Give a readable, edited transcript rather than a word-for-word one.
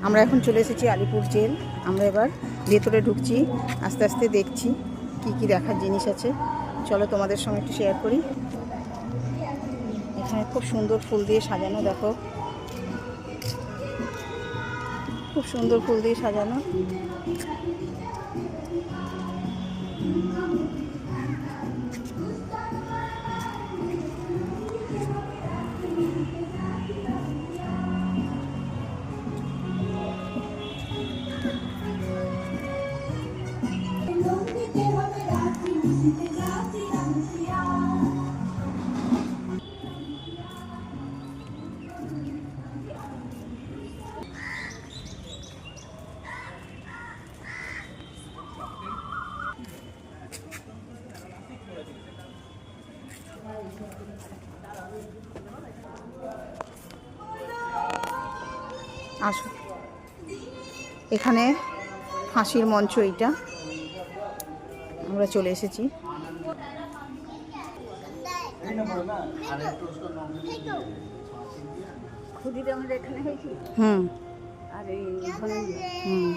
আমরা এখন চলে এসেছি আলিপুর জেল। আমরা এবার ভেতরে ঢুকছি, আস্তে আস্তে দেখছি কি কি দেখার জিনিস আছে। চলো তোমাদের সঙ্গে একটু শেয়ার করি। এখানে খুব সুন্দর ফুল দিয়ে সাজানো, দেখো খুব সুন্দর ফুল দিয়ে সাজানো। আসো, এখানে ফাঁসির মঞ্চ, এইটা আমরা চলে এসেছি। হুম হুম